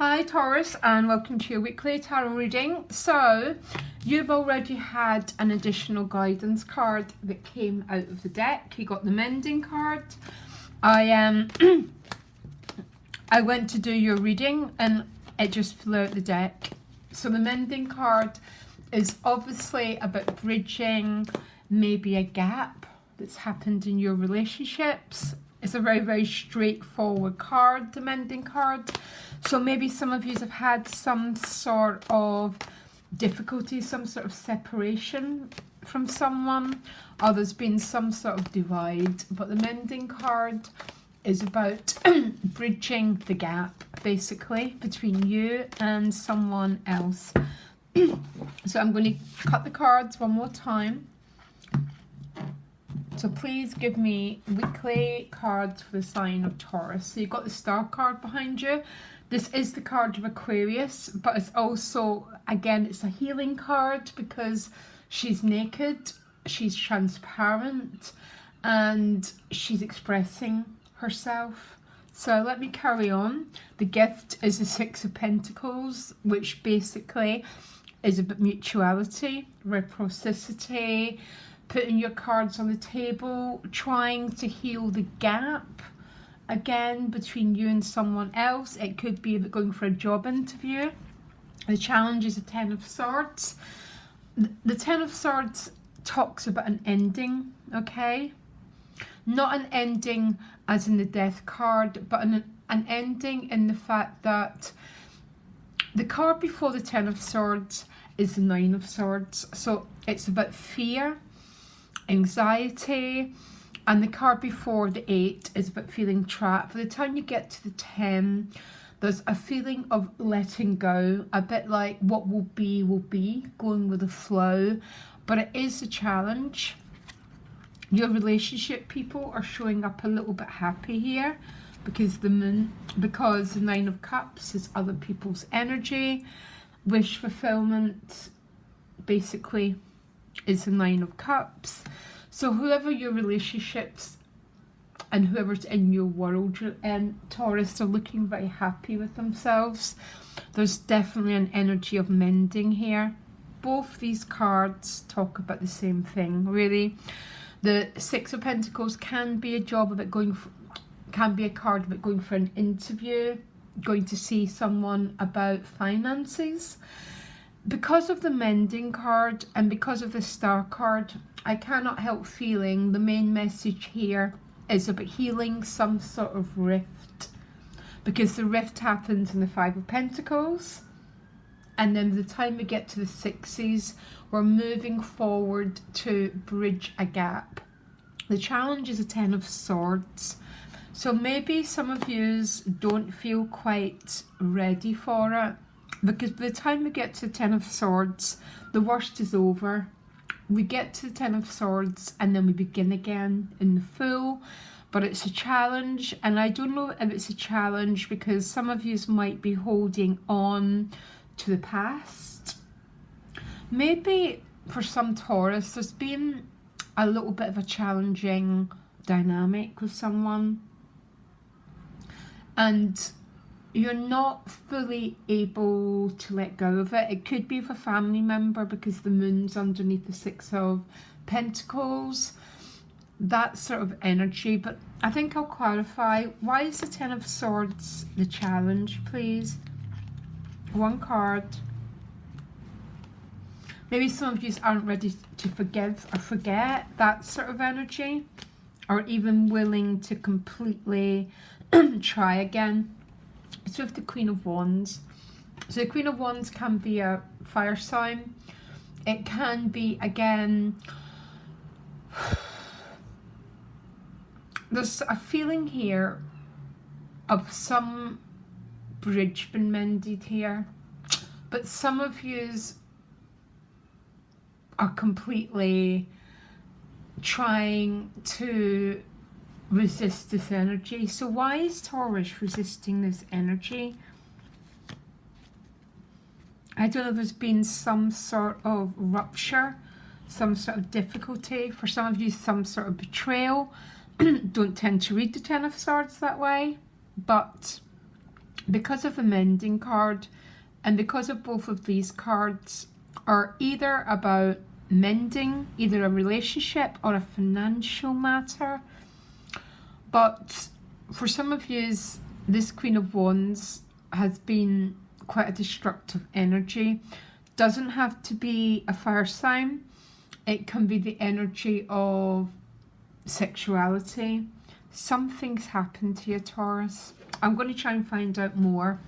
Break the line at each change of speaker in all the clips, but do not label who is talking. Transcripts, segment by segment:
Hi Taurus, and welcome to your weekly tarot reading. So you've already had an additional guidance card that came out of the deck. You got the mending card. I went to do your reading and it just flew out the deck. So the mending card is obviously about bridging maybe a gap that's happened in your relationships. It's a very straightforward card, the mending card. So maybe some of you have had some sort of difficulty, some sort of separation from someone, or there's been some sort of divide. But the mending card is about bridging the gap, basically, between you and someone else. So I'm going to cut the cards one more time. So please give me weekly cards for the sign of Taurus. So you've got the star card behind you. This is the card of Aquarius, but it's also, again, it's a healing card because she's naked, she's transparent, and she's expressing herself. So let me carry on. The gift is the Six of Pentacles, which basically is about mutuality, reciprocity, putting your cards on the table, trying to heal the gap, again, between you and someone else. It could be about going for a job interview. The challenge is the Ten of Swords. The Ten of Swords talks about an ending, okay? Not an ending as in the Death card, but an ending in the fact that the card before the Ten of Swords is the Nine of Swords. So it's about fear, anxiety, and the card before the 8 is about feeling trapped. By the time you get to the 10, there's a feeling of letting go, a bit like what will be, going with the flow. But it is a challenge. Your relationship people are showing up a little bit happy here because the moon, because the Nine of Cups is other people's energy. Wish fulfillment basically is the Nine of Cups. So whoever your relationships and whoever's in your world, Taurus, are looking very happy with themselves. There's definitely an energy of mending here. Both these cards talk about the same thing, really. The Six of Pentacles can be a job about going for, can be a card about going for an interview, going to see someone about finances. Because of the mending card and because of the star card, I cannot help feeling the main message here is about healing some sort of rift, because the rift happens in the Five of Pentacles, and then by the time we get to the sixes, we're moving forward to bridge a gap. The challenge is a Ten of Swords. So maybe some of yous don't feel quite ready for it, because by the time we get to the Ten of Swords, the worst is over. We get to the Ten of Swords and then we begin again in the Fool. But it's a challenge, and I don't know if it's a challenge because some of you might be holding on to the past. Maybe for some Taurus, there's been a little bit of a challenging dynamic with someone, and you're not fully able to let go of it. It could be with a family member because the moon's underneath the Six of Pentacles, that sort of energy. But I think I'll clarify, why is the Ten of Swords the challenge, please? One card. Maybe some of you aren't ready to forgive or forget, that sort of energy, or even willing to completely try again. It's with the Queen of Wands. So the Queen of Wands can be a fire sign. It can be, again, there's a feeling here of some bridge been mended here, but some of yous are completely trying to resist this energy. So why is Taurus resisting this energy? I don't know if there's been some sort of rupture, some sort of difficulty. For some of you, some sort of betrayal. Don't tend to read the Ten of Swords that way, but because of the mending card and because of both of these cards are either about mending, either a relationship or a financial matter. But for some of you, this Queen of Wands has been quite a destructive energy. Doesn't have to be a fire sign. It can be the energy of sexuality. Something's happened to you, Taurus. I'm going to try and find out more.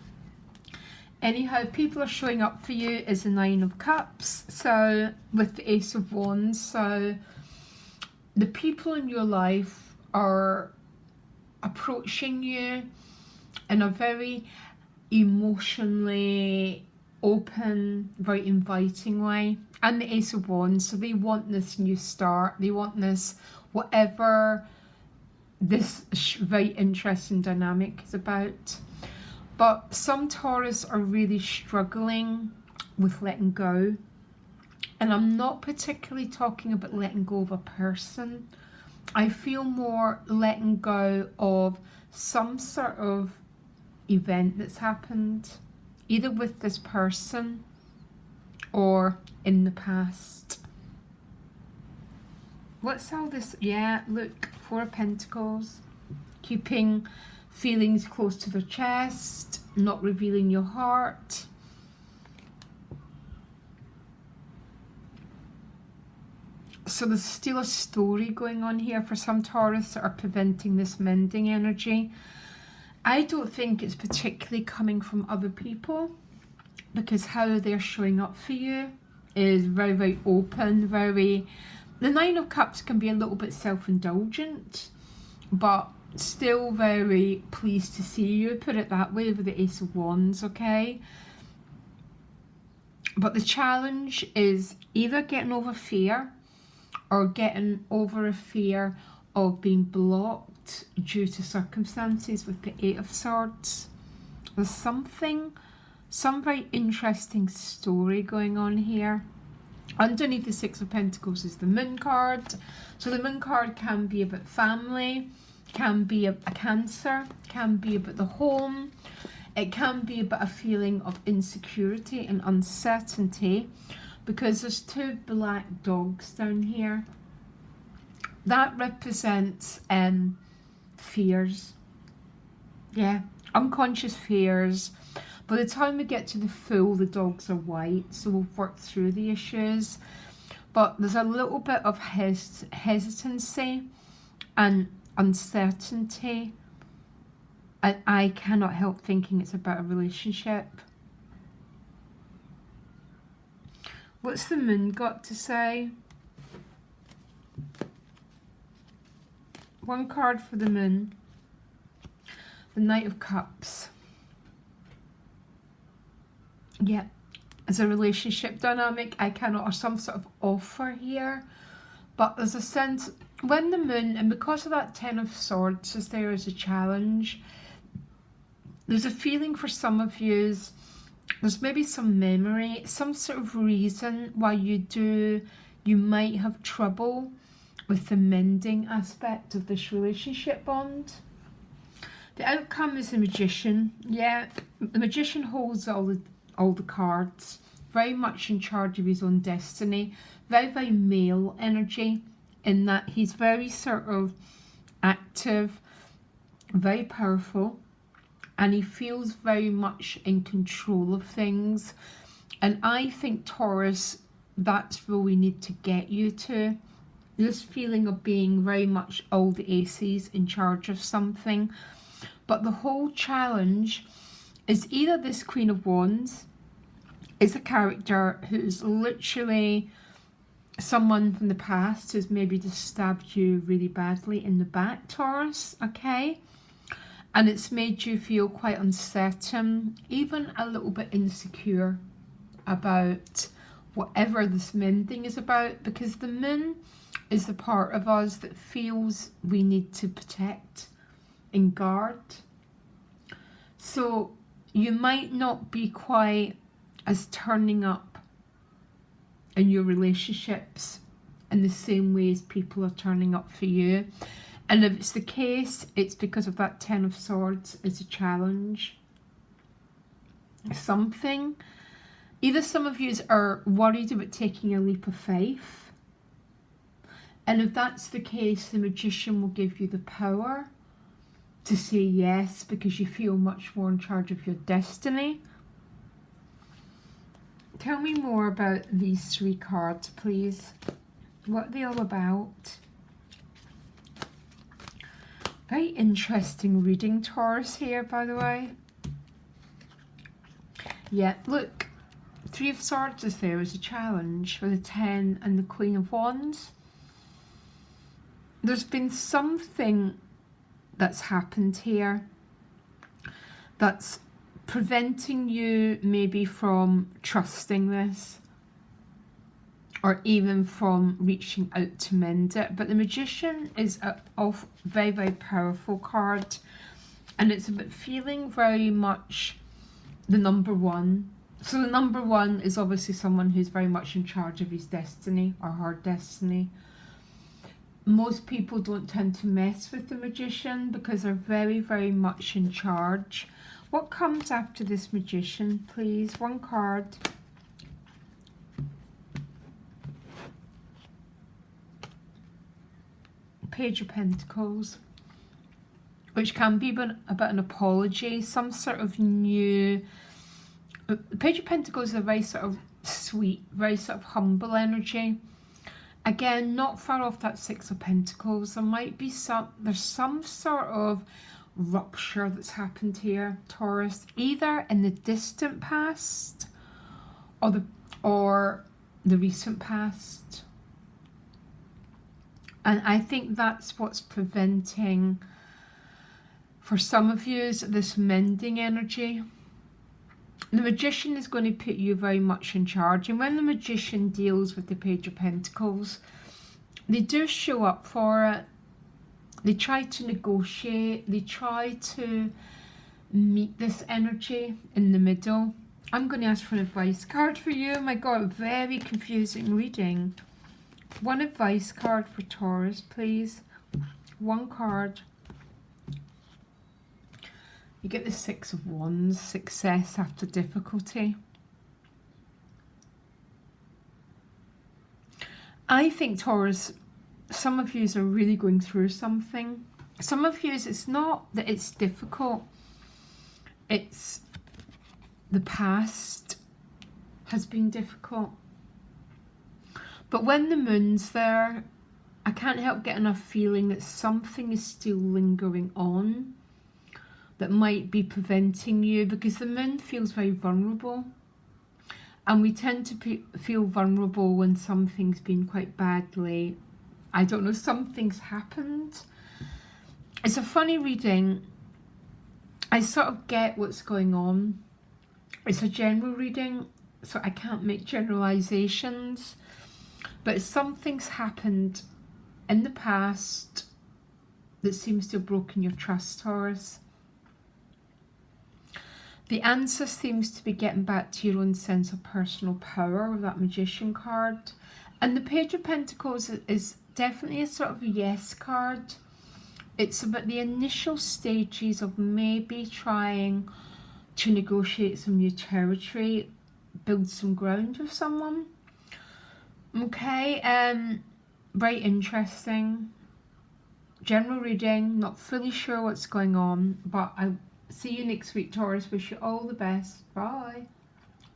Anyhow, people are showing up for you is the Nine of Cups. So with the Ace of Wands. So the people in your life are approaching you in a very emotionally open, very inviting way. And the Ace of Wands. So they want this new start. They want this, whatever this very interesting dynamic is about. But some Taurus are really struggling with letting go. And I'm not particularly talking about letting go of a person. I feel more letting go of some sort of event that's happened, either with this person or in the past. What's all this? Yeah, look, Four of Pentacles. Keeping feelings close to the chest, not revealing your heart. So there's still a story going on here for some Taurus that are preventing this mending energy. I don't think it's particularly coming from other people, because how they're showing up for you is very, very open, very... The Nine of Cups can be a little bit self-indulgent, but still very pleased to see you, put it that way, with the Ace of Wands, okay? But the challenge is either getting over fear or getting over a fear of being blocked due to circumstances with the Eight of Swords. There's some very interesting story going on here. Underneath the Six of Pentacles is the Moon card. So the Moon card can be about family, can be a Cancer, can be about the home. It can be about a feeling of insecurity and uncertainty, because there's two black dogs down here. That represents fears. Yeah, unconscious fears. By the time we get to the Fool, the dogs are white, so we'll work through the issues. But there's a little bit of hesitancy and uncertainty. And I cannot help thinking it's about a relationship. What's the Moon got to say? One card for the Moon. The Knight of Cups. Yeah, as a relationship dynamic, I cannot, or some sort of offer here. But there's a sense, when the Moon, and because of that Ten of Swords is there as a challenge, there's a feeling for some of you, there's maybe some memory, some sort of reason why you might have trouble with the mending aspect of this relationship bond. The outcome is the Magician. Yeah, the Magician holds all the cards, very much in charge of his own destiny, very, very male energy, in that he's very sort of active, very powerful, and he feels very much in control of things. And I think, Taurus, that's where we need to get you to. This feeling of being very much all the aces, in charge of something. But the whole challenge is either this Queen of Wands is a character who's literally someone from the past who's maybe just stabbed you really badly in the back, Taurus, okay? And it's made you feel quite uncertain, even a little bit insecure about whatever this mending is about, because the Moon is the part of us that feels we need to protect and guard. So you might not be quite as turning up in your relationships in the same way as people are turning up for you. And if it's the case, it's because of that Ten of Swords is a challenge. something. Either some of you are worried about taking a leap of faith. And if that's the case, the Magician will give you the power to say yes, because you feel much more in charge of your destiny. Tell me more about these 3 cards, please. What are they all about? Very interesting reading, Taurus, here, by the way. Yeah, look, 3 of Swords is there as a challenge with the 10 and the Queen of Wands. There's been something that's happened here that's preventing you maybe from trusting this, or even from reaching out to mend it. But the Magician is a very, very powerful card, and it's about feeling very much the number one. So the number one is obviously someone who's very much in charge of his destiny or her destiny. Most people don't tend to mess with the Magician because they're very, very much in charge. What comes after this Magician, please? 1 card. Page of Pentacles, which can be about an apology, some sort of new... Page of Pentacles is a very sort of sweet, very sort of humble energy. Again, not far off that 6 of Pentacles. There might be there's some sort of rupture that's happened here, Taurus, either in the distant past or the recent past. And I think that's what's preventing, for some of you, this mending energy. The Magician is going to put you very much in charge. And when the Magician deals with the Page of Pentacles, they do show up for it. They try to negotiate. They try to meet this energy in the middle. I'm going to ask for an advice card for you. Oh my God, very confusing reading. 1 advice card for Taurus, please. 1 card. You get the 6 of Wands, success after difficulty. I think, Taurus, some of you are really going through something. Some of you, it's not that it's difficult. It's the past has been difficult. But when the moon's there, I can't help getting a feeling that something is still lingering on that might be preventing you, because the moon feels very vulnerable. And we tend to feel vulnerable when something's been quite badly, I don't know, something's happened. It's a funny reading. I sort of get what's going on. It's a general reading, so I can't make generalizations. But something's happened in the past that seems to have broken your trust, Taurus. The answer seems to be getting back to your own sense of personal power with that Magician card. And the Page of Pentacles is definitely a sort of yes card. It's about the initial stages of maybe trying to negotiate some new territory, build some ground with someone. Okay, very interesting. General reading, not fully sure what's going on, but I see you next week, Taurus. Wish you all the best. Bye.